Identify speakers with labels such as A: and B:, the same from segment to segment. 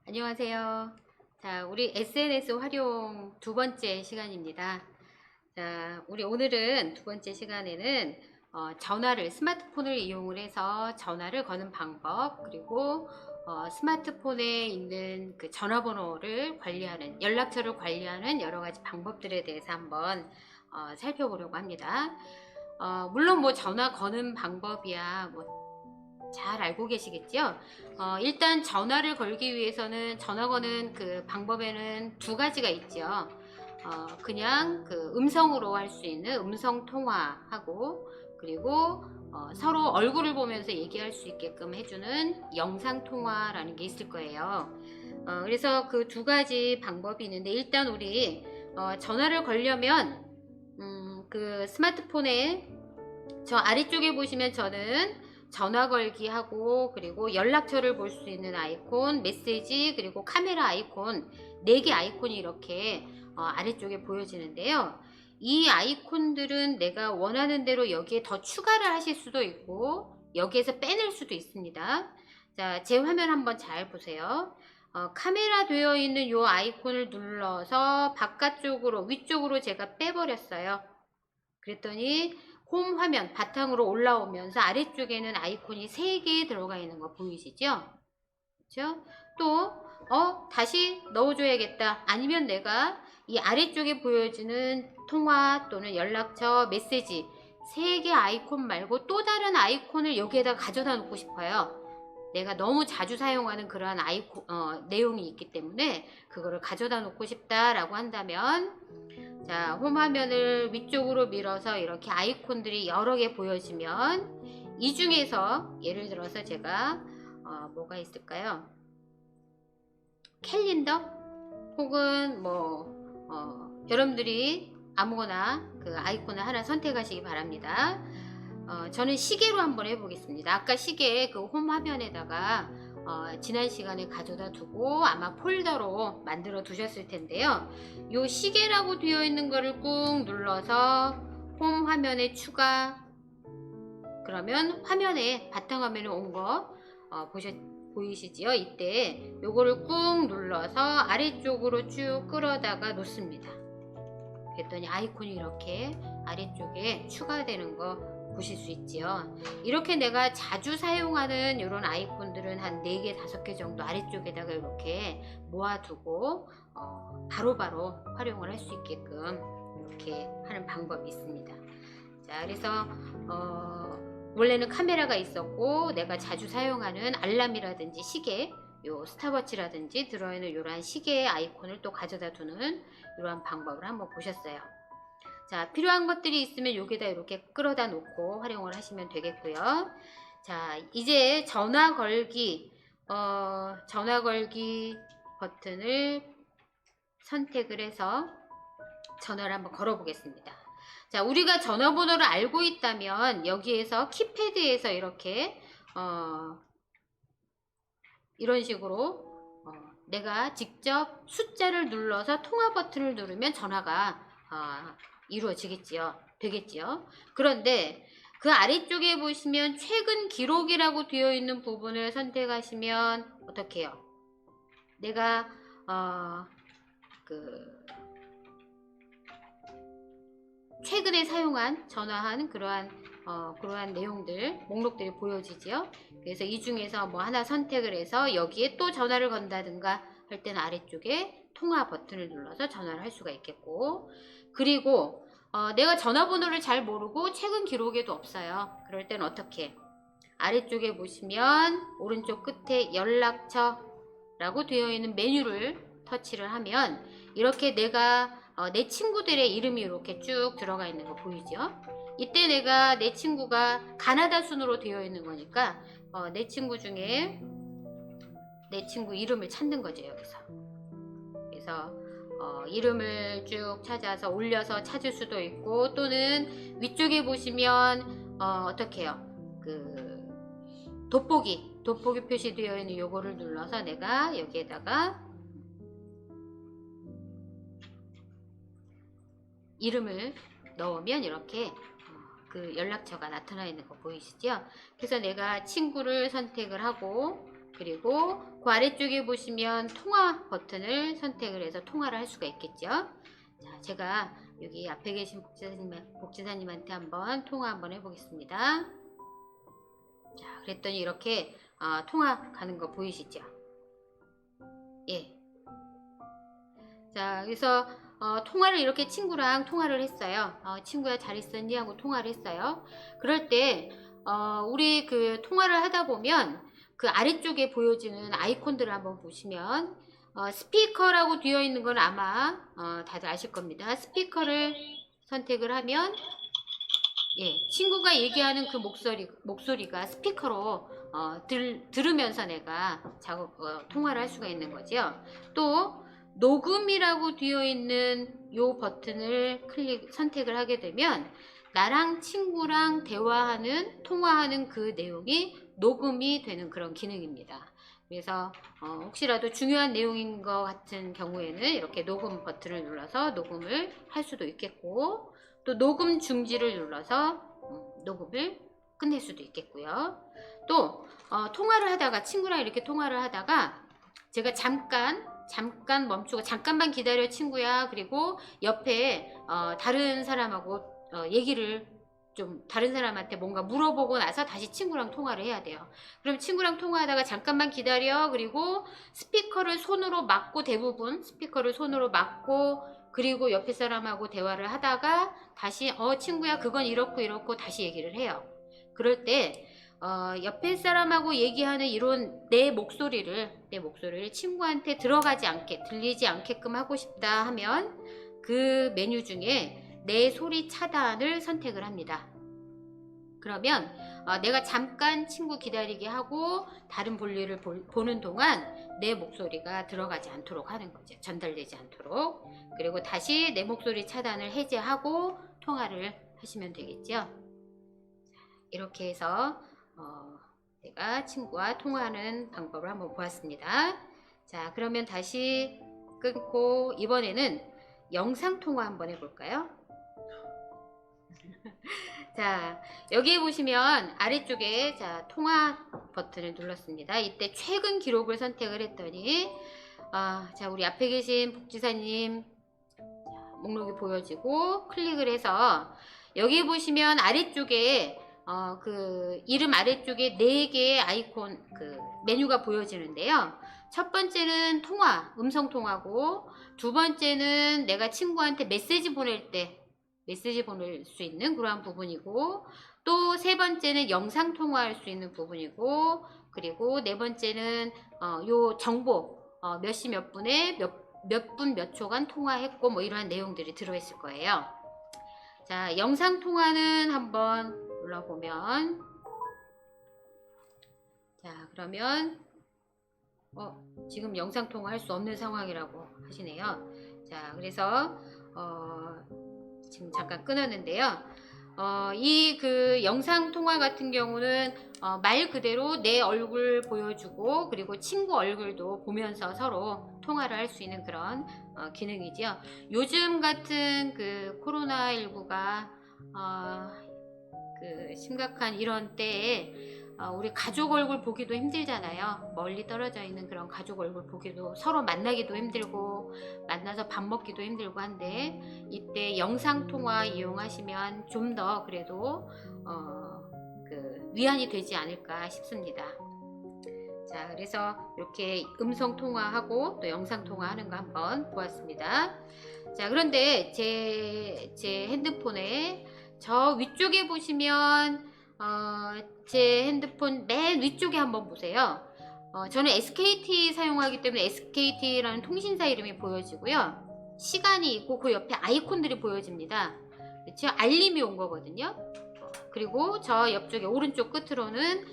A: 안녕하세요. 자, 우리 SNS 활용 두 번째 시간입니다. 자, 우리 오늘은 두 번째 시간에는 스마트폰을 이용을 해서 전화를 거는 방법, 그리고 스마트폰에 있는 그 전화번호를 관리하는, 연락처를 관리하는 여러 가지 방법들에 대해서 한번 살펴보려고 합니다. 물론 뭐 전화 거는 방법이야, 뭐 잘 알고 계시겠죠? 일단 전화를 걸기 위해서는 전화 거는 그 방법에는 두 가지가 있죠. 그냥 그 음성으로 할 수 있는 음성 통화하고, 그리고 서로 얼굴을 보면서 얘기할 수 있게끔 해주는 영상 통화라는 게 있을 거예요. 그래서 그 두 가지 방법이 있는데, 일단 우리 전화를 걸려면 그 스마트폰에 저 아래쪽에 보시면 저는 전화 걸기 하고, 그리고 연락처를 볼 수 있는 아이콘, 메시지, 그리고 카메라 아이콘 4개 아이콘이 이렇게 아래쪽에 보여지는데요. 이 아이콘들은 내가 원하는 대로 여기에 더 추가를 하실 수도 있고 여기에서 빼낼 수도 있습니다. 자, 제 화면 한번 잘 보세요. 카메라 되어 있는 이 아이콘을 눌러서 바깥쪽으로, 위쪽으로 제가 빼버렸어요. 그랬더니 홈 화면 바탕으로 올라오면서 아래쪽에는 아이콘이 3개 들어가 있는 거 보이시죠? 그렇죠? 또 다시 넣어줘야겠다. 아니면 내가 이 아래쪽에 보여지는 통화 또는 연락처, 메시지 3개 아이콘 말고 또 다른 아이콘을 여기에다 가져다 놓고 싶어요. 내가 너무 자주 사용하는 그러한 아이콘 내용이 있기 때문에 그거를 가져다 놓고 싶다라고 한다면, 자, 홈 화면을 위쪽으로 밀어서 이렇게 아이콘들이 여러 개 보여지면 이 중에서 예를 들어서 제가 뭐가 있을까요? 캘린더? 혹은 여러분들이 아무거나 그 아이콘을 하나 선택하시기 바랍니다. 저는 시계로 한번 해보겠습니다. 아까 시계 그 홈 화면에다가 지난 시간에 가져다 두고 아마 폴더로 만들어 두셨을 텐데요. 요 시계라고 되어 있는 거를 꾹 눌러서 홈 화면에 추가, 그러면 화면에 바탕화면에 온 거 보이시지요? 이때 요거를 꾹 눌러서 아래쪽으로 쭉 끌어다가 놓습니다. 그랬더니 아이콘이 이렇게 아래쪽에 추가되는 거 보실 수 있지요. 이렇게 내가 자주 사용하는 이런 아이콘들은 한 4개, 5개 정도 아래쪽에다가 이렇게 모아두고 바로바로 활용을 할 수 있게끔 이렇게 하는 방법이 있습니다. 자, 그래서 원래는 카메라가 있었고 내가 자주 사용하는 알람이라든지 시계, 요 스탑워치라든지 들어있는 이러한 시계의 아이콘을 또 가져다 두는 이러한 방법을 한번 보셨어요. 자, 필요한 것들이 있으면 여기다 이렇게 끌어다 놓고 활용을 하시면 되겠고요. 자, 이제 전화 걸기 버튼을 선택을 해서 전화를 한번 걸어 보겠습니다. 자, 우리가 전화번호를 알고 있다면 여기에서 키패드에서 이렇게 이런 식으로 내가 직접 숫자를 눌러서 통화 버튼을 누르면 전화가 이루어지겠지요. 되겠지요. 그런데 그 아래쪽에 보시면 최근 기록이라고 되어 있는 부분을 선택하시면 어떻게 해요? 내가 최근에 사용한, 전화한 그러한 내용들, 목록들이 보여지지요. 그래서 이 중에서 뭐 하나 선택을 해서 여기에 또 전화를 건다든가 할 때는 아래쪽에 통화 버튼을 눌러서 전화를 할 수가 있겠고, 그리고 내가 전화번호를 잘 모르고 최근 기록에도 없어요. 그럴 때는 어떻게? 아래쪽에 보시면 오른쪽 끝에 연락처라고 되어 있는 메뉴를 터치를 하면 이렇게 내가 내 친구들의 이름이 이렇게 쭉 들어가 있는 거 보이죠? 이때 내가 내 친구가 가나다 순으로 되어 있는 거니까 내 친구 중에 내 친구 이름을 찾는 거죠, 여기서. 그래서 이름을 쭉 찾아서 올려서 찾을 수도 있고, 또는 위쪽에 보시면 어떻게 해요? 그 돋보기 표시되어 있는 요거를 눌러서 내가 여기에다가 이름을 넣으면 이렇게 그 연락처가 나타나 있는 거 보이시죠? 그래서 내가 친구를 선택을 하고 그리고 그 아래쪽에 보시면 통화 버튼을 선택을 해서 통화를 할 수가 있겠죠. 자, 제가 여기 앞에 계신 복지사님한테 한번 통화 한번 해보겠습니다. 자, 그랬더니 이렇게 통화 가는 거 보이시죠? 예. 자, 그래서 통화를 이렇게 친구랑 통화를 했어요. 친구야 잘 있었니? 하고 통화를 했어요. 그럴 때 우리 그 통화를 하다 보면 그 아래쪽에 보여지는 아이콘들을 한번 보시면 스피커라고 되어 있는 건 아마 다들 아실 겁니다. 스피커를 선택을 하면 예, 친구가 얘기하는 그 목소리가 스피커로 들으면서 내가 통화를 할 수가 있는 거죠. 또 녹음이라고 되어 있는 요 버튼을 선택을 하게 되면 나랑 친구랑 대화하는 통화하는 그 내용이 녹음이 되는 그런 기능입니다. 그래서 혹시라도 중요한 내용인 것 같은 경우에는 이렇게 녹음 버튼을 눌러서 녹음을 할 수도 있겠고, 또 녹음 중지를 눌러서 녹음을 끝낼 수도 있겠고요. 또 통화를 하다가 친구랑 이렇게 통화를 하다가 제가 잠깐 멈추고 잠깐만 기다려 친구야, 그리고 옆에 다른 사람하고 얘기를 좀 다른 사람한테 뭔가 물어보고 나서 다시 친구랑 통화를 해야 돼요. 그럼 친구랑 통화하다가 잠깐만 기다려, 그리고 스피커를 손으로 막고, 대부분 스피커를 손으로 막고, 그리고 옆에 사람하고 대화를 하다가 다시 친구야 그건 이렇고 다시 얘기를 해요. 그럴 때 옆에 사람하고 얘기하는 이런 내 목소리를 친구한테 들어가지 않게, 들리지 않게끔 하고 싶다 하면 그 메뉴 중에 내 소리 차단을 선택을 합니다. 그러면 내가 잠깐 친구 기다리게 하고 다른 볼일을 보는 동안 내 목소리가 들어가지 않도록 하는 거죠. 전달되지 않도록. 그리고 다시 내 목소리 차단을 해제하고 통화를 하시면 되겠죠. 이렇게 해서 제가 친구와 통화하는 방법을 한번 보았습니다. 자, 그러면 다시 끊고 이번에는 영상 통화 한번 해볼까요? 자, 여기 보시면 아래쪽에 통화 버튼을 눌렀습니다. 이때 최근 기록을 선택을 했더니 자, 우리 앞에 계신 복지사님 목록이 보여지고, 클릭을 해서 여기 보시면 아래쪽에 그 이름 아래쪽에 4개의 아이콘 그 메뉴가 보여지는데요. 첫 번째는 통화, 음성 통화고, 두 번째는 내가 친구한테 메시지 보낼 때 메시지 보낼 수 있는 그러한 부분이고, 또 세 번째는 영상 통화할 수 있는 부분이고, 그리고 네 번째는 요 정보 몇 시 몇 분에 몇 분 몇 초간 통화했고, 뭐 이러한 내용들이 들어있을 거예요. 자, 영상 통화는 한번 눌러보면, 자, 그러면 지금 영상 통화 할 수 없는 상황이라고 하시네요. 자, 그래서 지금 잠깐 끊었는데요. 이 그 영상 통화 같은 경우는 말 그대로 내 얼굴 보여주고, 그리고 친구 얼굴도 보면서 서로 통화를 할 수 있는 그런 기능이죠. 요즘 같은 그 코로나19가 그 심각한 이런 때에 우리 가족 얼굴 보기도 힘들잖아요. 멀리 떨어져 있는 그런 가족 얼굴 보기도, 서로 만나기도 힘들고 만나서 밥 먹기도 힘들고 한데, 이때 영상 통화 이용하시면 좀 더 그래도 그 위안이 되지 않을까 싶습니다. 자, 그래서 이렇게 음성 통화하고 또 영상 통화하는 거 한번 보았습니다. 자, 그런데 제 핸드폰에 저 위쪽에 보시면 제 핸드폰 맨 위쪽에 한번 보세요. 저는 SKT 사용하기 때문에 SKT라는 통신사 이름이 보여지고요. 시간이 있고 그 옆에 아이콘들이 보여집니다. 그렇죠? 알림이 온 거거든요. 그리고 저 옆쪽에 오른쪽 끝으로는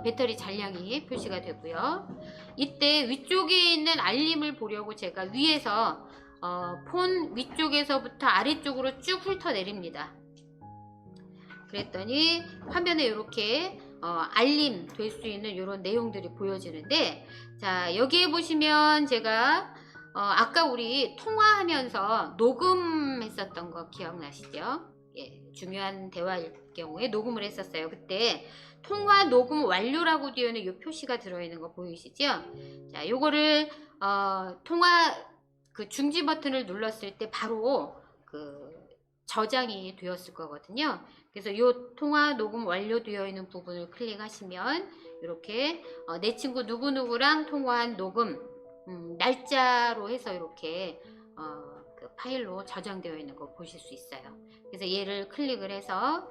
A: 배터리 잔량이 표시가 되고요. 이때 위쪽에 있는 알림을 보려고 제가 위에서 폰 위쪽에서부터 아래쪽으로 쭉 훑어내립니다. 그랬더니 화면에 이렇게 알림 될 수 있는 이런 내용들이 보여지는데, 자, 여기에 보시면 제가 아까 우리 통화하면서 녹음했었던 거 기억나시죠? 예, 중요한 대화일 경우에 녹음을 했었어요. 그때 통화 녹음 완료라고 되어 있는 이 표시가 들어있는 거 보이시죠? 자, 요거를 통화 그 중지 버튼을 눌렀을 때 바로 그 저장이 되었을 거거든요. 그래서 이 통화 녹음 완료되어 있는 부분을 클릭하시면 이렇게 내 친구 누구누구랑 통화한 녹음 날짜로 해서 이렇게 그 파일로 저장되어 있는 거 보실 수 있어요. 그래서 얘를 클릭을 해서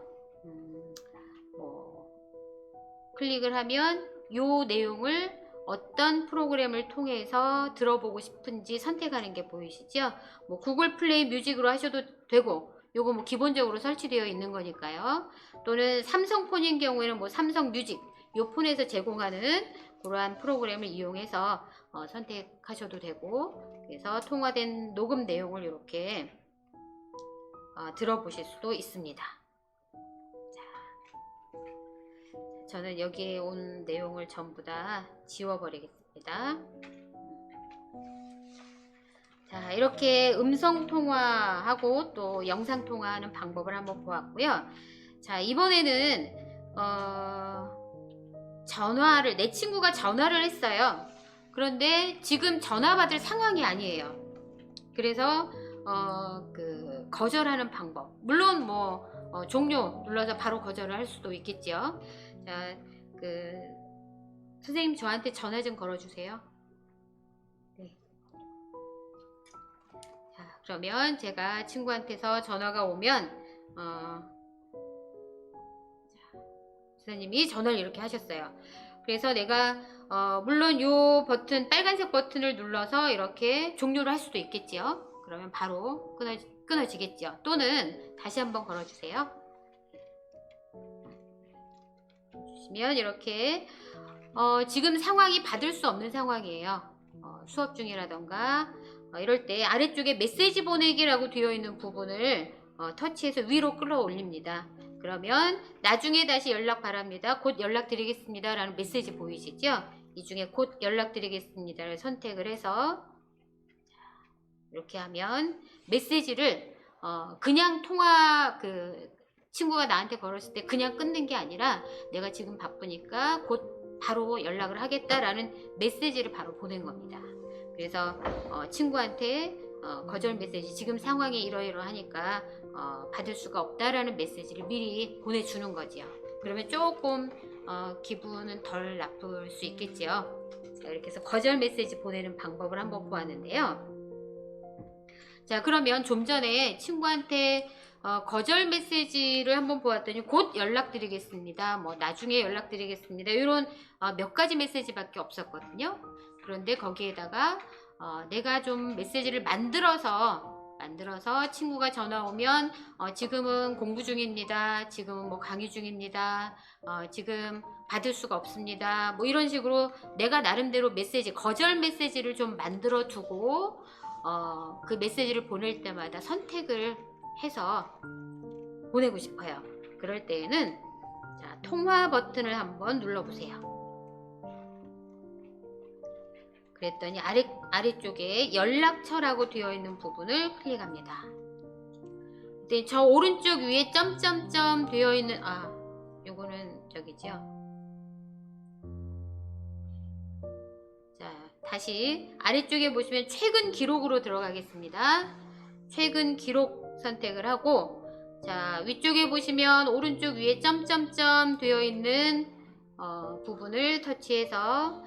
A: 클릭을 하면 이 내용을 어떤 프로그램을 통해서 들어보고 싶은지 선택하는 게 보이시죠? 뭐 구글 플레이 뮤직으로 하셔도 되고, 요거 뭐 기본적으로 설치되어 있는 거니까요. 또는 삼성폰인 경우에는 뭐 삼성 뮤직, 요 폰에서 제공하는 그러한 프로그램을 이용해서 선택하셔도 되고, 그래서 통화된 녹음 내용을 이렇게 들어보실 수도 있습니다. 저는 여기에 온 내용을 전부 다 지워버리겠습니다. 자, 이렇게 음성통화하고 또 영상통화하는 방법을 한번 보았고요. 자, 이번에는 전화를, 내 친구가 전화를 했어요. 그런데 지금 전화 받을 상황이 아니에요. 그래서 그 거절하는 방법, 물론 뭐 종료 눌러서 바로 거절을 할 수도 있겠죠. 자, 선생님 저한테 전화 좀 걸어주세요. 네. 자, 그러면 제가 친구한테서 전화가 오면 선생님이 전화를 이렇게 하셨어요. 그래서 내가 물론 요 버튼, 빨간색 버튼을 눌러서 이렇게 종료를 할 수도 있겠지요. 그러면 바로 끊어지겠죠. 또는 다시 한번 걸어주세요. 주시면 이렇게 지금 상황이 받을 수 없는 상황이에요. 수업 중이라던가 이럴 때 아래쪽에 메시지 보내기라고 되어 있는 부분을 터치해서 위로 끌어올립니다. 그러면 나중에 다시 연락 바랍니다. 곧 연락드리겠습니다 라는 메시지 보이시죠? 이 중에 곧 연락드리겠습니다를 선택을 해서 이렇게 하면 메시지를 그냥 친구가 나한테 걸었을 때 그냥 끊는 게 아니라 내가 지금 바쁘니까 곧 바로 연락을 하겠다라는 메시지를 바로 보낸 겁니다. 그래서 친구한테 거절 메시지, 지금 상황이 이러이러하니까 받을 수가 없다라는 메시지를 미리 보내주는 거지요. 그러면 조금 기분은 덜 나쁠 수 있겠지요. 자, 이렇게 해서 거절 메시지 보내는 방법을 한번 보았는데요. 자, 그러면 좀 전에 친구한테 거절 메시지를 한번 보았더니 곧 연락드리겠습니다. 뭐 나중에 연락드리겠습니다. 이런 몇 가지 메시지밖에 없었거든요. 그런데 거기에다가 내가 좀 메시지를 만들어서 친구가 전화 오면 지금은 공부 중입니다. 지금은 뭐 강의 중입니다. 지금 받을 수가 없습니다. 뭐 이런 식으로 내가 나름대로 거절 메시지를 좀 만들어 두고 그 메시지를 보낼 때마다 선택을 해서 보내고 싶어요. 그럴 때에는 자, 통화 버튼을 한번 눌러보세요. 그랬더니 아래쪽에 연락처라고 되어 있는 부분을 클릭합니다. 네, 저 오른쪽 위에 점점점 되어 있는 요거는 저기죠. 자, 다시 아래쪽에 보시면 최근 기록으로 들어가겠습니다. 최근 기록 선택을 하고, 자, 위쪽에 보시면 오른쪽 위에 점점점 되어 있는 부분을 터치해서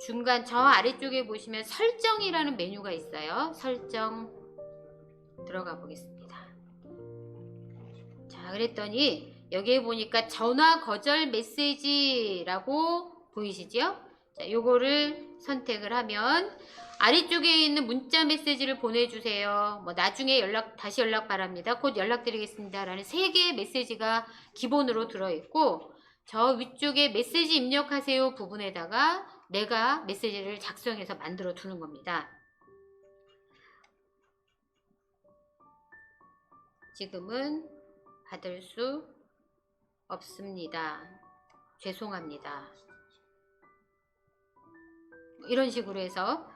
A: 중간 저 아래쪽에 보시면 설정이라는 메뉴가 있어요. 설정 들어가 보겠습니다. 자, 그랬더니 여기에 보니까 전화 거절 메시지라고 보이시죠? 자, 요거를 선택을 하면 아래쪽에 있는 문자 메시지를 보내주세요. 뭐 나중에 다시 연락 바랍니다. 곧 연락드리겠습니다. 라는 3개의 메시지가 기본으로 들어있고, 저 위쪽에 메시지 입력하세요 부분에다가 내가 메시지를 작성해서 만들어 두는 겁니다. 지금은 받을 수 없습니다. 죄송합니다. 이런 식으로 해서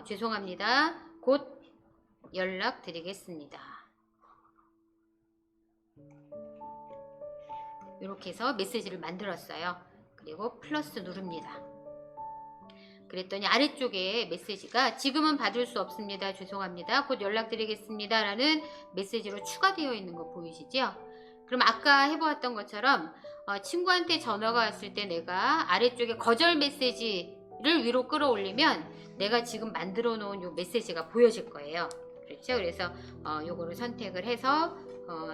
A: 죄송합니다. 곧 연락드리겠습니다. 이렇게 해서 메시지를 만들었어요. 그리고 플러스 누릅니다. 그랬더니 아래쪽에 메시지가 지금은 받을 수 없습니다. 죄송합니다. 곧 연락드리겠습니다. 라는 메시지로 추가되어 있는 거 보이시죠? 그럼 아까 해보았던 것처럼 친구한테 전화가 왔을 때 내가 아래쪽에 거절 메시지를 위로 끌어올리면 내가 지금 만들어 놓은 요 메시지가 보여질 거예요. 그렇죠? 그래서 요거를 선택을 해서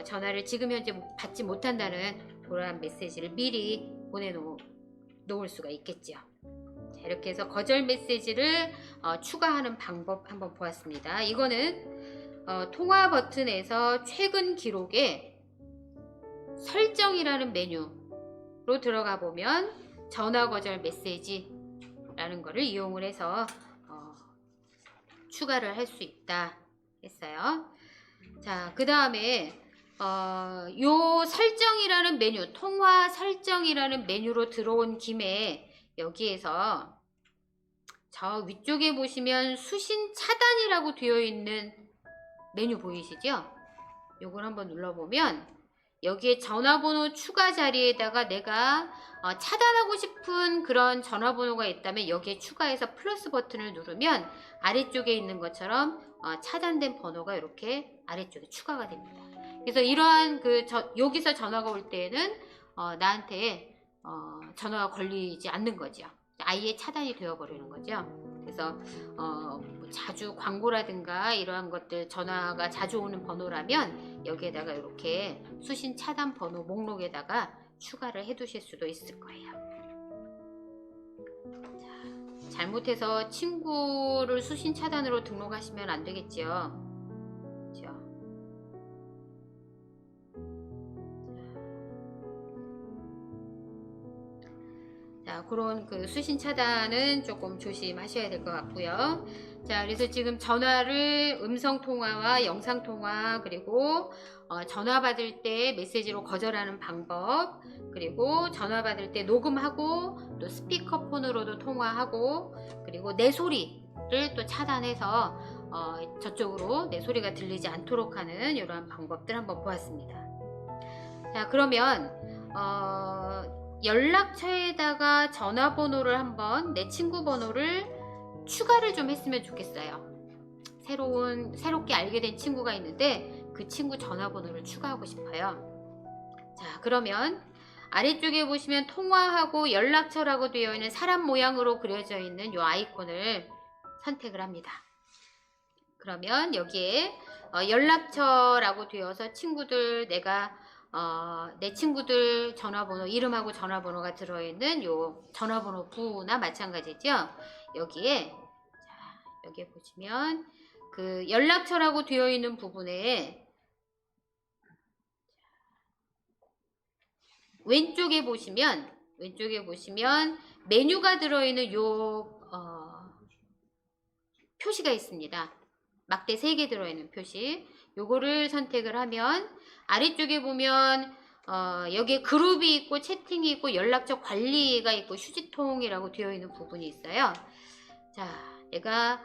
A: 전화를 지금 현재 받지 못한다는 그러한 메시지를 미리 보내놓을 수가 있겠죠. 자, 이렇게 해서 거절 메시지를 추가하는 방법 한번 보았습니다. 이거는 통화 버튼에서 최근 기록에 설정이라는 메뉴로 들어가 보면 전화 거절 메시지라는 거를 이용을 해서 추가를 할 수 있다 했어요. 자, 그 다음에 요 설정이라는 메뉴, 통화 설정이라는 메뉴로 들어온 김에 여기에서 저 위쪽에 보시면 수신 차단이라고 되어 있는 메뉴 보이시죠? 요걸 한번 눌러보면 여기에 전화번호 추가 자리에다가 내가 차단하고 싶은 그런 전화번호가 있다면 여기에 추가해서 플러스 버튼을 누르면 아래쪽에 있는 것처럼 차단된 번호가 이렇게 아래쪽에 추가가 됩니다. 그래서 이러한 여기서 전화가 올 때에는 나한테 전화가 걸리지 않는 거죠. 아예 차단이 되어버리는 거죠. 그래서 자주 광고라든가 이러한 것들 전화가 자주 오는 번호라면 여기에다가 이렇게 수신 차단 번호 목록에다가 추가를 해 두실 수도 있을 거예요. 자, 잘못해서 친구를 수신 차단으로 등록하시면 안 되겠죠. 그렇죠? 자, 그런 수신 차단은 조금 조심하셔야 될 것 같고요. 자, 그래서 지금 전화를 음성 통화와 영상 통화, 그리고 전화 받을 때 메시지로 거절하는 방법, 그리고 전화 받을 때 녹음하고 또 스피커폰으로도 통화하고, 그리고 내 소리를 또 차단해서 저쪽으로 내 소리가 들리지 않도록 하는 이러한 방법들 한번 보았습니다. 자, 그러면 연락처에다가 전화번호를 한번 내 친구 번호를 추가를 좀 했으면 좋겠어요. 새롭게 알게 된 친구가 있는데 그 친구 전화번호를 추가하고 싶어요. 자, 그러면 아래쪽에 보시면 통화하고 연락처라고 되어 있는 사람 모양으로 그려져 있는 이 아이콘을 선택을 합니다. 그러면 여기에 연락처라고 되어서 친구들 내 친구들 전화번호, 이름하고 전화번호가 들어있는 요 전화번호 부나 마찬가지죠. 여기에 보시면 그 연락처라고 되어 있는 부분에 왼쪽에 보시면 메뉴가 들어있는 요 표시가 있습니다. 막대 3개 들어있는 표시. 요거를 선택을 하면 아래쪽에 보면 여기에 그룹이 있고 채팅이 있고 연락처 관리가 있고 휴지통이라고 되어 있는 부분이 있어요. 자, 내가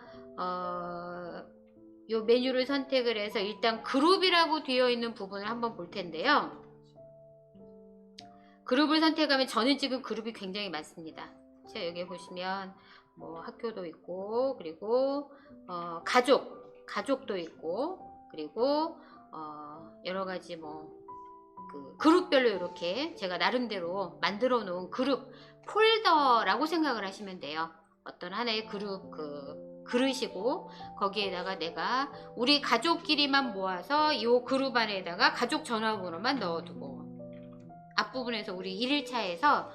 A: 요 메뉴를 선택을 해서 일단 그룹이라고 되어 있는 부분을 한번 볼 텐데요. 그룹을 선택하면 저는 지금 그룹이 굉장히 많습니다. 자, 여기 보시면 뭐 학교도 있고, 그리고 가족도 있고, 그리고 여러가지 그룹별로 이렇게 제가 나름대로 만들어 놓은 그룹 폴더라고 생각을 하시면 돼요. 어떤 하나의 그릇이고, 거기에다가 내가 우리 가족끼리만 모아서 이 그룹 안에다가 가족 전화번호만 넣어두고, 앞부분에서 우리 1일차에서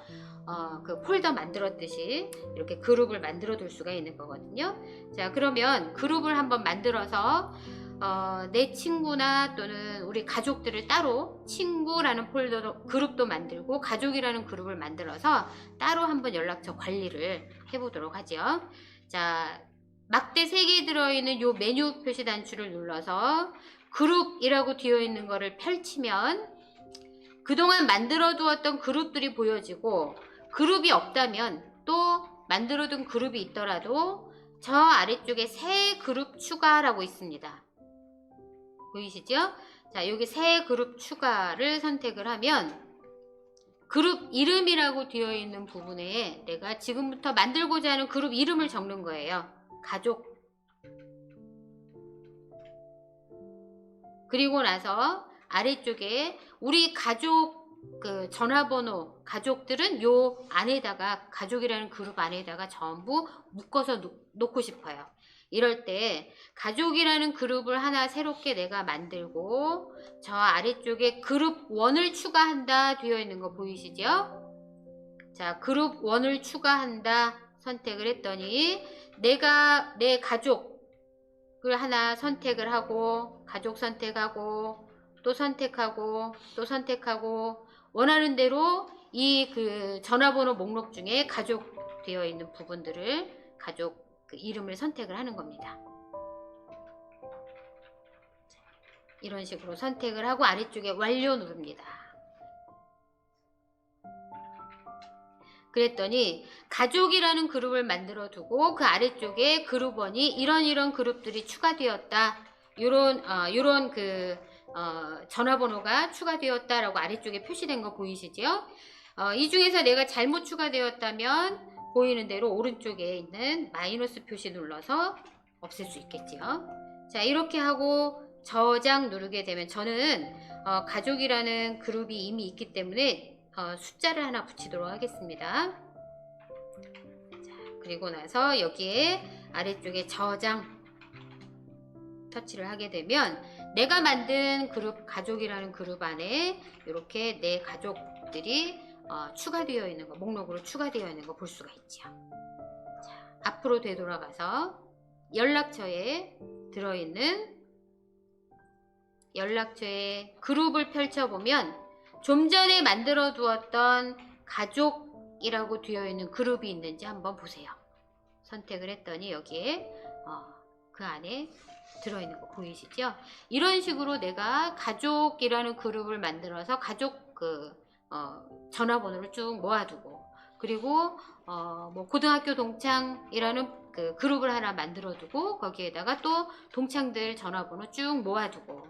A: 그 폴더 만들었듯이 이렇게 그룹을 만들어 둘 수가 있는 거거든요. 자, 그러면 그룹을 한번 만들어서 내 친구나 또는 우리 가족들을 따로 친구라는 그룹도 만들고 가족이라는 그룹을 만들어서 따로 한번 연락처 관리를 해보도록 하죠. 자, 막대 3개 들어있는 요 메뉴 표시 단추를 눌러서 그룹이라고 되어 있는 거를 펼치면 그동안 만들어 두었던 그룹들이 보여지고, 그룹이 없다면 또 만들어둔 그룹이 있더라도 저 아래쪽에 새 그룹 추가라고 있습니다. 보이시죠? 자, 여기 새 그룹 추가를 선택을 하면 그룹 이름이라고 되어 있는 부분에 내가 지금부터 만들고자 하는 그룹 이름을 적는 거예요. 가족. 그리고 나서 아래쪽에 우리 가족 그 전화번호 가족들은 요 안에다가 가족이라는 그룹 안에다가 전부 묶어서 놓고 싶어요. 이럴 때 가족이라는 그룹을 하나 새롭게 내가 만들고 저 아래쪽에 그룹 1을 추가한다 되어 있는 거 보이시죠? 자, 그룹 1을 추가한다 선택을 했더니 내가 내 가족을 하나 선택을 하고 가족 선택하고 또 선택하고 또 선택하고 원하는 대로 이 그 전화번호 목록 중에 가족 되어 있는 부분들을 가족 그 이름을 선택을 하는 겁니다. 이런 식으로 선택을 하고 아래쪽에 완료 누릅니다. 그랬더니 가족이라는 그룹을 만들어 두고 그 아래쪽에 그룹원이 이런 그룹들이 추가되었다. 요런 전화번호가 추가되었다라고 아래쪽에 표시된 거 보이시죠? 이 중에서 내가 잘못 추가되었다면 보이는 대로 오른쪽에 있는 마이너스 표시 눌러서 없앨 수 있겠죠. 자, 이렇게 하고 저장 누르게 되면 저는 가족이라는 그룹이 이미 있기 때문에 숫자를 하나 붙이도록 하겠습니다. 자, 그리고 나서 여기에 아래쪽에 저장 터치를 하게 되면 내가 만든 그룹 가족이라는 그룹 안에 이렇게 내 가족들이 추가되어 있는 거 목록으로 추가되어 있는 거 볼 수가 있죠. 자, 앞으로 되돌아가서 연락처에 들어있는 연락처에 그룹을 펼쳐보면 좀 전에 만들어 두었던 가족이라고 되어 있는 그룹이 있는지 한번 보세요. 선택을 했더니 여기에 그 안에 들어있는 거 보이시죠? 이런 식으로 내가 가족이라는 그룹을 만들어서 가족 전화번호를 쭉 모아두고 그리고 뭐 고등학교 동창이라는 그 그룹을 하나 만들어두고 거기에다가 또 동창들 전화번호 쭉 모아두고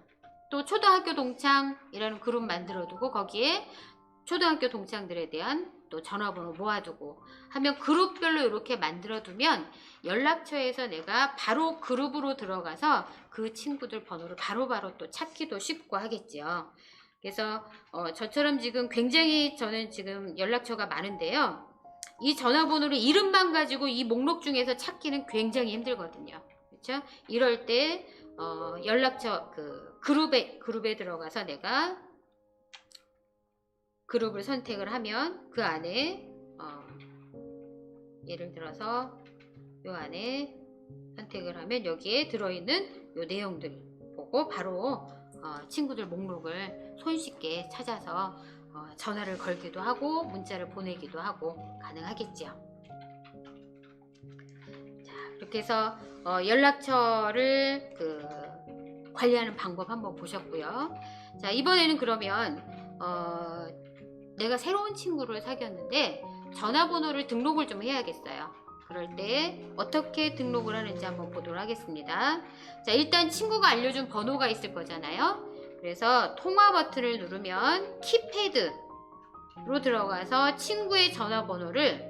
A: 또 초등학교 동창이라는 그룹 만들어두고 거기에 초등학교 동창들에 대한 또 전화번호 모아두고 하면 그룹별로 이렇게 만들어두면 연락처에서 내가 바로 그룹으로 들어가서 그 친구들 번호를 바로바로 또 찾기도 쉽고 하겠죠. 그래서 저처럼 지금 굉장히 저는 지금 연락처가 많은데요. 이 전화번호를 이름만 가지고 이 목록 중에서 찾기는 굉장히 힘들거든요. 그렇죠? 이럴 때 연락처 그 그룹에 들어가서 내가 그룹을 선택을 하면 그 안에 예를 들어서 요 안에 선택을 하면 여기에 들어있는 요 내용들 보고 바로 친구들 목록을 손쉽게 찾아서 전화를 걸기도 하고 문자를 보내기도 하고 가능하겠죠. 자, 이렇게 해서 연락처를 관리하는 방법 한번 보셨고요. 자, 이번에는 그러면 내가 새로운 친구를 사귀었는데 전화번호를 등록을 좀 해야겠어요. 그럴 때 어떻게 등록을 하는지 한번 보도록 하겠습니다. 자, 일단 친구가 알려준 번호가 있을 거잖아요. 그래서 통화 버튼을 누르면 키패드로 들어가서 친구의 전화번호를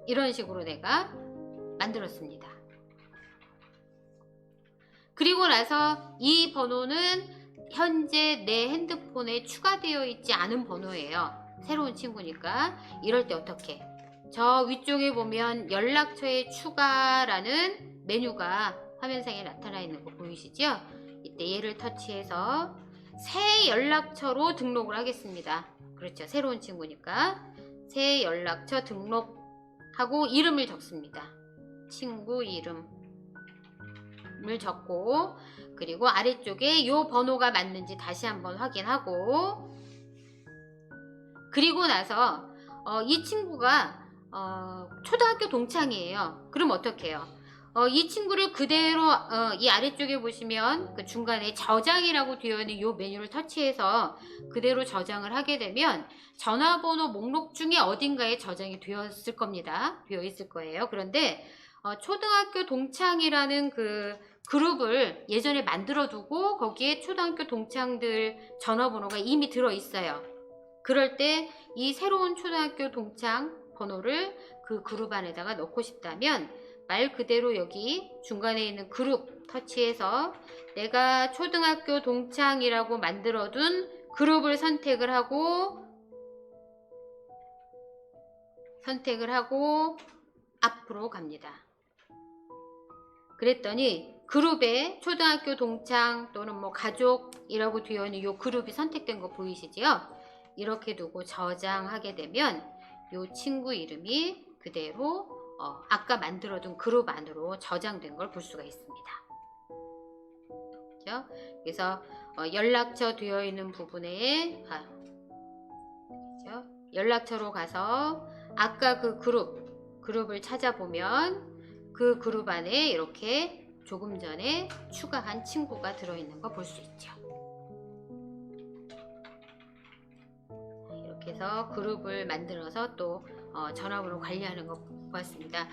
A: 이런 식으로 내가 만들었습니다. 그리고 나서 이 번호는 현재 내 핸드폰에 추가되어 있지 않은 번호예요. 새로운 친구니까. 이럴 때 어떻게? 저 위쪽에 보면 연락처에 추가라는 메뉴가 화면상에 나타나 있는 거 보이시죠? 이때 얘를 터치해서 새 연락처로 등록을 하겠습니다. 그렇죠. 새로운 친구니까 새 연락처 등록하고 이름을 적습니다. 친구 이름을 적고 그리고 아래쪽에 이 번호가 맞는지 다시 한번 확인하고 그리고 나서 이 친구가 초등학교 동창이에요. 그럼 어떻게 해요? 이 친구를 그대로 이 아래쪽에 보시면 그 중간에 저장이라고 되어 있는 이 메뉴를 터치해서 그대로 저장을 하게 되면 전화번호 목록 중에 어딘가에 저장이 되었을 겁니다. 되어 있을 거예요. 그런데 초등학교 동창이라는 그 그룹을 예전에 만들어 두고 거기에 초등학교 동창들 전화번호가 이미 들어 있어요. 그럴 때 이 새로운 초등학교 동창 번호를 그 그룹 안에다가 넣고 싶다면 말 그대로 여기 중간에 있는 그룹 터치해서 내가 초등학교 동창이라고 만들어둔 그룹을 선택을 하고 앞으로 갑니다. 그랬더니 그룹에 초등학교 동창 또는 뭐 가족이라고 되어 있는 이 그룹이 선택된 거 보이시죠? 이렇게 두고 저장하게 되면 이 친구 이름이 그대로 아까 만들어둔 그룹 안으로 저장된 걸 볼 수가 있습니다. 그렇죠? 그래서 연락처 되어 있는 부분에 그렇죠? 연락처로 가서 아까 그 그룹을 찾아보면 그 그룹 안에 이렇게 조금 전에 추가한 친구가 들어있는 거 볼 수 있죠. 이렇게 해서 그룹을 만들어서 또 전화번호 관리하는 거 보았습니다.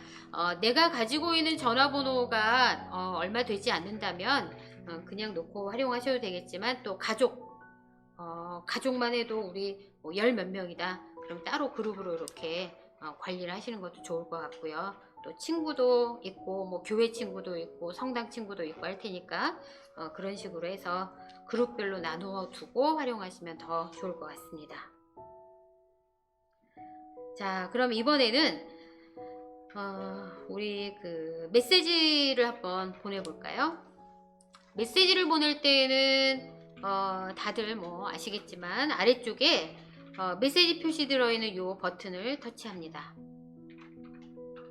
A: 내가 가지고 있는 전화번호가 얼마 되지 않는다면 그냥 놓고 활용하셔도 되겠지만, 또 가족만 해도 우리 뭐 열 몇 명이다 그럼 따로 그룹으로 이렇게 관리를 하시는 것도 좋을 것 같고요. 또 친구도 있고 뭐 교회 친구도 있고 성당 친구도 있고 할 테니까 그런 식으로 해서 그룹별로 나누어 두고 활용하시면 더 좋을 것 같습니다. 자, 그럼 이번에는 우리 그 메시지를 한번 보내볼까요? 메시지를 보낼 때에는 다들 뭐 아시겠지만 아래쪽에 메시지 표시 들어있는 이 버튼을 터치합니다.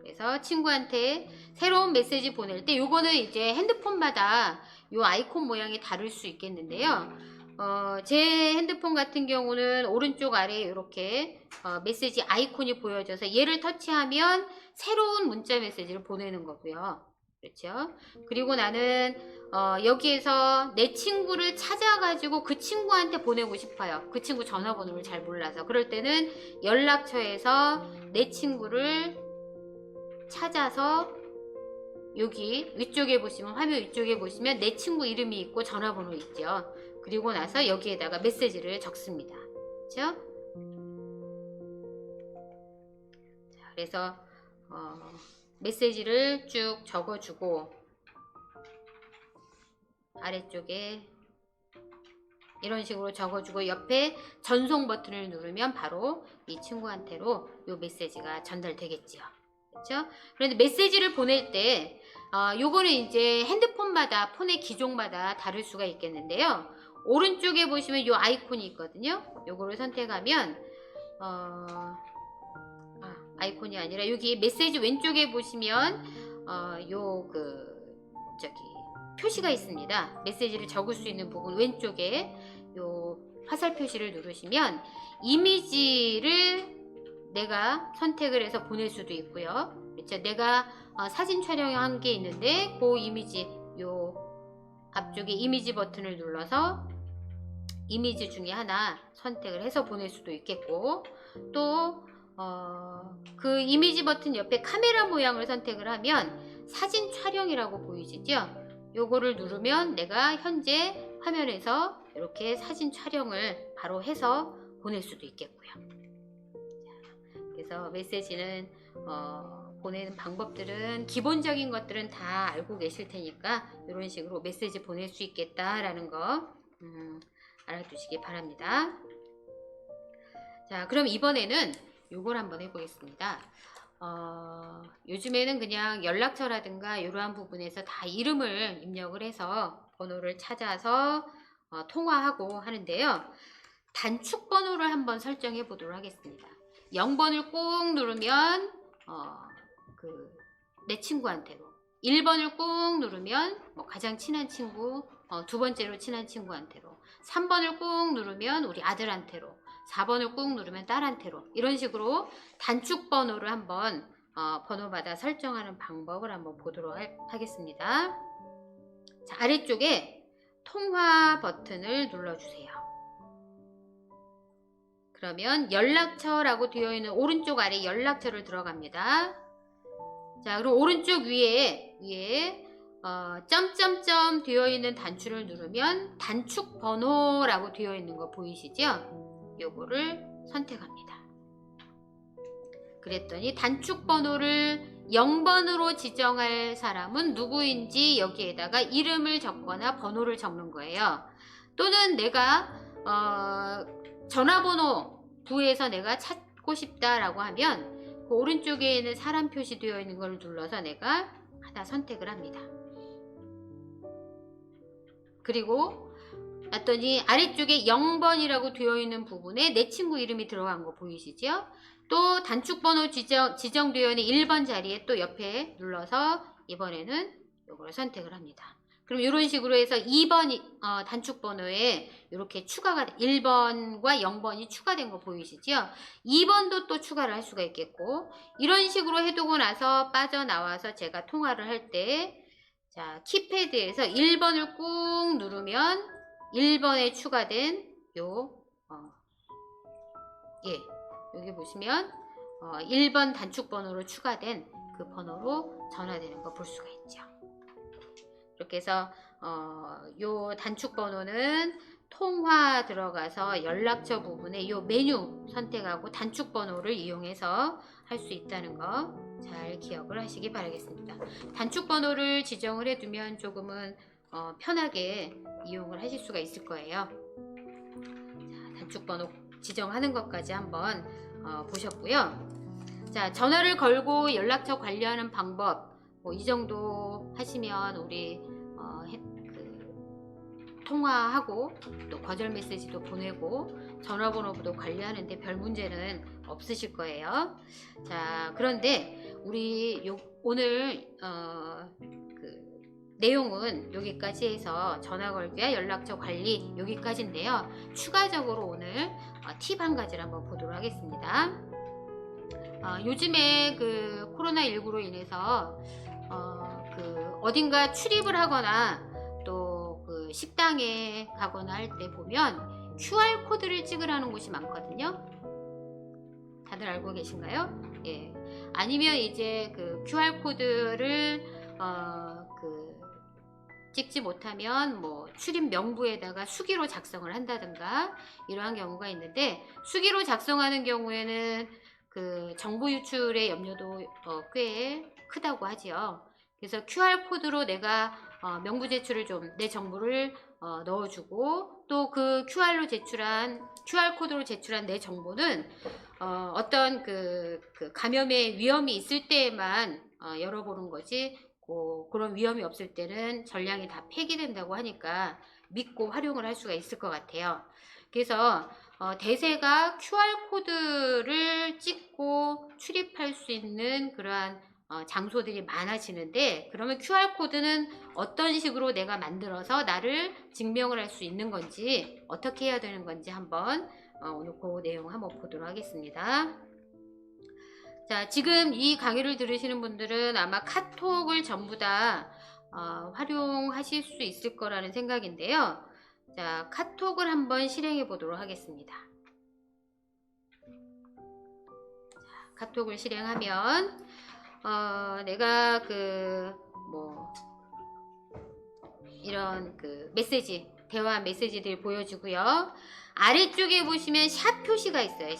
A: 그래서 친구한테 새로운 메시지 보낼 때 요거는 이제 핸드폰마다 요 아이콘 모양이 다를 수 있겠는데요. 제 핸드폰 같은 경우는 오른쪽 아래에 이렇게 메시지 아이콘이 보여져서 얘를 터치하면 새로운 문자 메시지를 보내는 거고요. 그렇죠? 그리고 나는 여기에서 내 친구를 찾아가지고 그 친구한테 보내고 싶어요. 그 친구 전화번호를 잘 몰라서. 그럴 때는 연락처에서 내 친구를 찾아서 여기 위쪽에 보시면, 화면 위쪽에 보시면 내 친구 이름이 있고 전화번호 있죠. 그리고 나서 여기에다가 메시지를 적습니다. 그렇죠? 자, 그래서 메시지를 쭉 적어주고 아래쪽에 이런 식으로 적어주고 옆에 전송 버튼을 누르면 바로 이 친구한테로 이 메시지가 전달되겠죠. 그렇죠? 그런데 메시지를 보낼 때 요거는 이제 핸드폰마다, 폰의 기종마다 다를 수가 있겠는데요. 오른쪽에 보시면 요 아이콘이 있거든요. 요거를 선택하면 아이콘이 아니라 여기 메시지 왼쪽에 보시면 표시가 있습니다. 메시지를 적을 수 있는 부분 왼쪽에 요 화살 표시를 누르시면 이미지를 내가 선택을 해서 보낼 수도 있고요. 그렇죠? 내가 사진 촬영한 게 있는데 그 이미지 요 앞쪽에 이미지 버튼을 눌러서 이미지 중에 하나 선택을 해서 보낼 수도 있겠고, 또 그 이미지 버튼 옆에 카메라 모양을 선택을 하면 사진 촬영이라고 보이시죠? 요거를 누르면 내가 현재 화면에서 이렇게 사진 촬영을 바로 해서 보낼 수도 있겠고요. 그래서 메시지는 보내는 방법들은 기본적인 것들은 다 알고 계실 테니까 이런 식으로 메시지 보낼 수 있겠다라는 거 알아두시기 바랍니다. 자, 그럼 이번에는 요걸 한번 해보겠습니다. 요즘에는 그냥 연락처라든가 이러한 부분에서 다 이름을 입력을 해서 번호를 찾아서 통화하고 하는데요. 단축 번호를 한번 설정해 보도록 하겠습니다. 0번을 꾹 누르면 내 친구한테로, 1번을 꾹 누르면 뭐 가장 친한 친구, 두 번째로 친한 친구한테로, 3번을 꾹 누르면 우리 아들한테로, 4번을 꾹 누르면 딸한테로, 이런 식으로 단축 번호를 한번 번호마다 설정하는 방법을 한번 보도록 하겠습니다. 자, 아래쪽에 통화 버튼을 눌러주세요. 그러면 연락처라고 되어 있는 오른쪽 아래 연락처를 들어갑니다. 자, 그리고 오른쪽 위에 점점점 되어 있는 단추를 누르면 단축 번호라고 되어 있는 거 보이시죠? 요거를 선택합니다. 그랬더니 단축 번호를 0번으로 지정할 사람은 누구인지 여기에다가 이름을 적거나 번호를 적는 거예요. 또는 내가 전화번호 부에서 내가 찾고 싶다라고 하면 그 오른쪽에 있는 사람 표시되어 있는 걸 눌러서 내가 하나 선택을 합니다. 그리고 봤더니 아래쪽에 0번이라고 되어 있는 부분에 내 친구 이름이 들어간 거 보이시죠? 또 단축번호 지정되어 있는 1번 자리에 또 옆에 눌러서 이번에는 이걸 선택을 합니다. 그럼 이런 식으로 해서 2번 단축번호에 이렇게 추가가 1번과 0번이 추가된 거 보이시죠? 2번도 또 추가를 할 수가 있겠고, 이런 식으로 해두고 나서 빠져나와서 제가 통화를 할 때 자, 키패드에서 1번을 꾹 누르면 1번에 추가된 여기 보시면 1번 단축번호로 추가된 그 번호로 전화되는 거 볼 수가 있죠. 이렇게 해서 요 단축번호는 통화 들어가서 연락처 부분에 요 메뉴 선택하고 단축번호를 이용해서 할 수 있다는 거 잘 기억을 하시기 바라겠습니다. 단축번호를 지정을 해두면 조금은 편하게 이용을 하실 수가 있을 거예요. 자, 단축번호 지정하는 것까지 한번 보셨고요. 자, 전화를 걸고 연락처 관리하는 방법 이 정도 하시면 우리 통화하고 또 거절 메시지도 보내고 전화번호도 관리하는데 별 문제는 없으실 거예요. 자, 그런데 우리 오늘 내용은 여기까지 해서 전화 걸기와 연락처 관리 여기까지인데요. 추가적으로 오늘 팁 한 가지를 한번 보도록 하겠습니다. 요즘에 그 코로나19로 인해서 어딘가 출입을 하거나 또 그 식당에 가거나 할 때 보면 QR 코드를 찍으라는 곳이 많거든요. 다들 알고 계신가요? 예. 아니면 이제 그 QR 코드를 찍지 못하면 뭐 출입 명부에다가 수기로 작성을 한다든가 이러한 경우가 있는데, 수기로 작성하는 경우에는 그 정보 유출의 염려도 꽤 크다고 하지요. 그래서 QR 코드로 내가 명부 제출을 좀 내 정보를 넣어주고, 또 그 QR 코드로 제출한 내 정보는 어떤 그 감염의 위험이 있을 때에만 열어보는 거지, 그런 위험이 없을 때는 전량이 다 폐기된다고 하니까 믿고 활용을 할 수가 있을 것 같아요. 그래서 대세가 QR 코드를 찍고 출입할 수 있는 그러한 장소들이 많아지는데, 그러면 QR 코드는 어떤 식으로 내가 만들어서 나를 증명을 할 수 있는 건지, 어떻게 해야 되는 건지 한번 오늘 그 내용 한번 보도록 하겠습니다. 자, 지금 이 강의를 들으시는 분들은 아마 카톡을 전부 다 활용하실 수 있을 거라는 생각인데요. 자, 카톡을 한번 실행해 보도록 하겠습니다. 자, 카톡을 실행하면 내가 이런 메시지, 대화 메시지들 보여주고요. 아래쪽에 보시면 샵 표시가 있어요.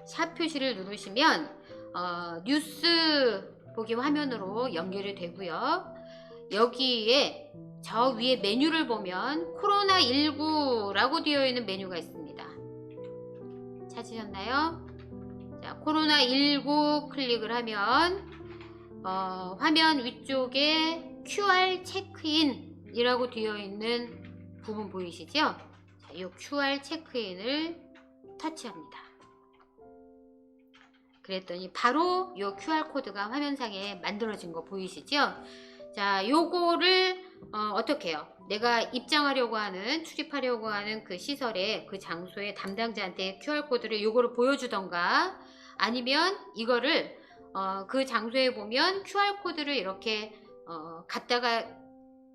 A: 샵 표시를 누르시면 뉴스 보기 화면으로 연결이 되고요. 여기에 저 위에 메뉴를 보면 코로나19라고 되어 있는 메뉴가 있습니다. 찾으셨나요? 자, 코로나19 클릭을 하면 화면 위쪽에 QR 체크인 이라고 되어 있는 부분 보이시죠? 자, 이 QR 체크인을 터치합니다. 그랬더니 바로 이 QR 코드가 화면상에 만들어진 거 보이시죠? 자, 요거를 어떻게 해요? 내가 입장하려고 하는, 출입하려고 하는 그 시설에, 그 장소의 담당자한테 QR 코드를 요거를 보여주던가, 아니면 이거를 그 장소에 보면 QR 코드를 이렇게 갖다가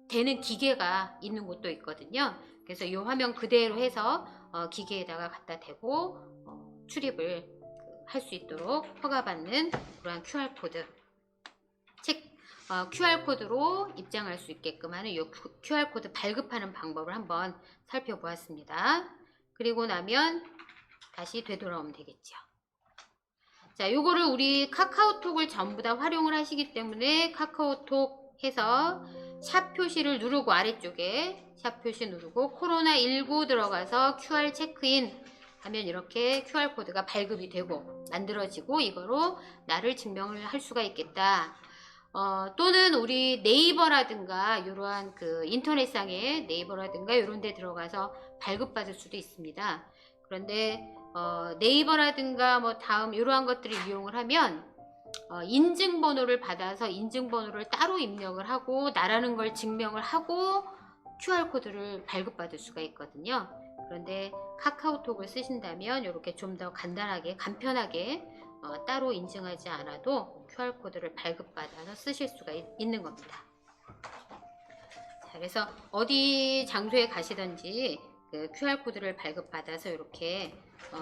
A: 되는 기계가 있는 곳도 있거든요. 그래서 이 화면 그대로 해서 기계에다가 갖다 대고 출입을 할 수 있도록 허가받는 그러한 QR코드, QR코드로 입장할 수 있게끔 하는 이 QR코드 발급하는 방법을 한번 살펴보았습니다. 그리고 나면 다시 되돌아오면 되겠죠. 자, 요거를 우리 카카오톡을 전부 다 활용을 하시기 때문에 카카오톡 해서 샵 표시를 누르고 아래쪽에 샵 표시 누르고 코로나19 들어가서 QR 체크인 하면 이렇게 QR코드가 발급이 되고 만들어지고 이거로 나를 증명을 할 수가 있겠다. 또는 우리 네이버라든가 이러한 그 인터넷상의 네이버라든가 이런 데 들어가서 발급받을 수도 있습니다. 그런데 네이버라든가 뭐 다음 이러한 것들을 이용을 하면 인증번호를 받아서 인증번호를 따로 입력을 하고 나라는 걸 증명을 하고 QR코드를 발급받을 수가 있거든요. 그런데 카카오톡을 쓰신다면 이렇게 좀 더 간단하게 간편하게 따로 인증하지 않아도 QR코드를 발급받아서 쓰실 수가 있는 겁니다. 자, 그래서 어디 장소에 가시든지 그 QR코드를 발급받아서 이렇게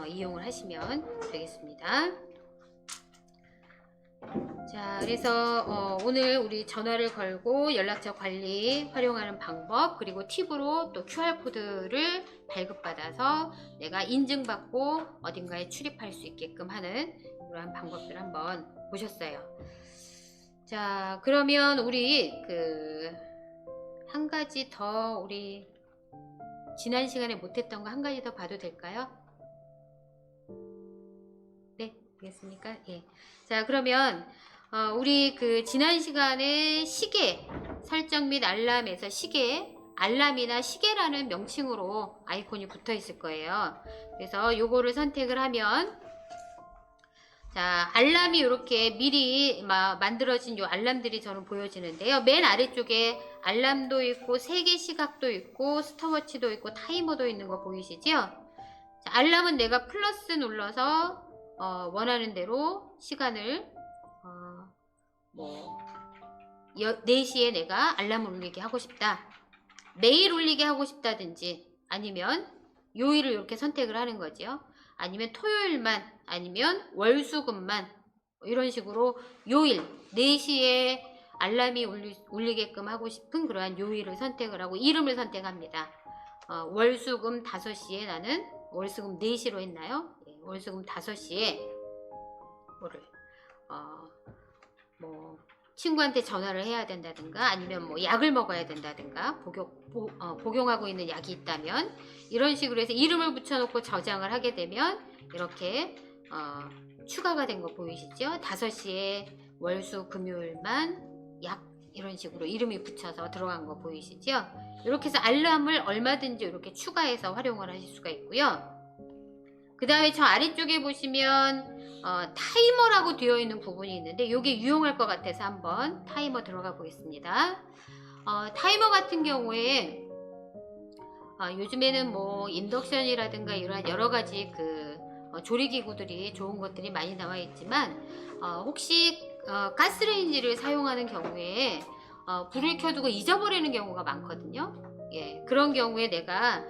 A: 이용을 하시면 되겠습니다. 자, 그래서 오늘 우리 전화를 걸고 연락처 관리 활용하는 방법, 그리고 팁으로 또 QR코드를 발급받아서 내가 인증받고 어딘가에 출입할 수 있게끔 하는 이러한 방법들 한번 보셨어요. 자, 그러면 우리 한 가지 더 우리 지난 시간에 못했던 거 한 가지 더 봐도 될까요? 네, 되겠습니까? 예. 자, 그러면 우리 지난 시간에 시계 설정 및 알람에서 시계, 알람이나 시계라는 명칭으로 아이콘이 붙어 있을 거예요. 그래서 요거를 선택을 하면 자, 알람이 이렇게 미리 만들어진 요 알람들이 저는 보여지는데요. 맨 아래쪽에 알람도 있고 세계 시각도 있고 스톱워치도 있고 타이머도 있는 거 보이시죠? 자, 알람은 내가 플러스 눌러서 원하는 대로 시간을 뭐 4시에 내가 알람을 울리게 하고 싶다. 매일 울리게 하고 싶다든지 아니면 요일을 이렇게 선택을 하는 거죠. 아니면 토요일만 아니면 월수금만 이런 식으로 요일 4시에 알람이 울리게끔 하고 싶은 그러한 요일을 선택을 하고 이름을 선택합니다. 월수금 5시에 나는 월수금 4시로 했나요? 네, 월수금 5시에 뭐를 뭐 친구한테 전화를 해야 된다든가 아니면 뭐 약을 먹어야 된다든가 복용하고 있는 약이 있다면 이런 식으로 해서 이름을 붙여놓고 저장을 하게 되면 이렇게 추가가 된 거 보이시죠? 5시에 월수 금요일만 약 이런 식으로 이름이 붙여서 들어간 거 보이시죠? 이렇게 해서 알람을 얼마든지 이렇게 추가해서 활용을 하실 수가 있고요. 그 다음에 저 아래쪽에 보시면 타이머라고 되어 있는 부분이 있는데 이게 유용할 것 같아서 한번 타이머 들어가 보겠습니다. 타이머 같은 경우에 요즘에는 뭐 인덕션이라든가 이러한 여러 가지 조리기구들이 좋은 것들이 많이 나와 있지만 혹시 가스레인지를 사용하는 경우에 불을 켜두고 잊어버리는 경우가 많거든요. 예, 그런 경우에 내가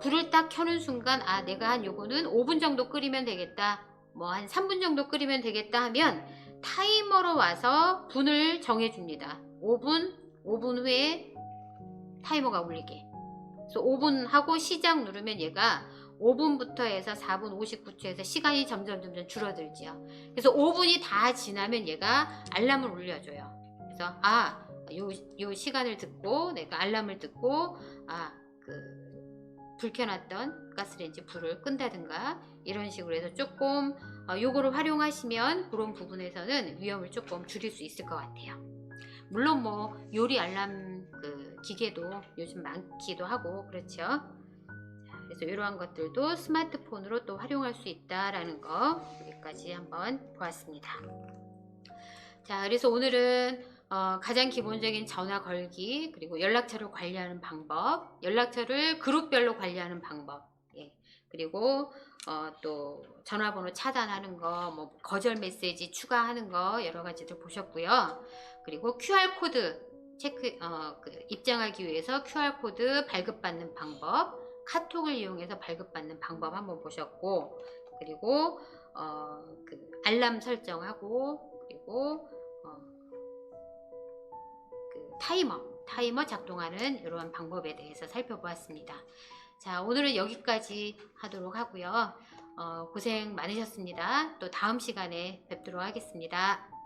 A: 불을 딱 켜는 순간 내가 한 요거는 5분 정도 끓이면 되겠다, 뭐 한 3분 정도 끓이면 되겠다 하면 타이머로 와서 분을 정해줍니다. 5분 후에 타이머가 울리게. 그래서 5분 하고 시작 누르면 얘가 5분부터 해서 4분 59초에서 시간이 점점 줄어들죠. 그래서 5분이 다 지나면 얘가 알람을 울려줘요. 그래서 요 시간을 듣고 내가 알람을 듣고 불 켜놨던 가스레인지 불을 끈다든가 이런 식으로 해서 조금 요거를 활용하시면 그런 부분에서는 위험을 조금 줄일 수 있을 것 같아요. 물론 뭐 요리 알람 기계도 요즘 많기도 하고 그렇죠. 그래서 이러한 것들도 스마트폰으로 또 활용할 수 있다라는 거 여기까지 한번 보았습니다. 자, 그래서 오늘은 가장 기본적인 전화 걸기, 그리고 연락처를 관리하는 방법, 연락처를 그룹별로 관리하는 방법, 예. 그리고 또 전화번호 차단하는 거, 뭐 거절 메시지 추가하는 거 여러 가지들 보셨고요. 그리고 QR코드 입장하기 위해서 QR코드 발급받는 방법, 카톡을 이용해서 발급받는 방법 한번 보셨고, 그리고 알람 설정하고, 그리고 타이머 작동하는 이러한 방법에 대해서 살펴보았습니다. 자, 오늘은 여기까지 하도록 하고요. 고생 많으셨습니다. 또 다음 시간에 뵙도록 하겠습니다.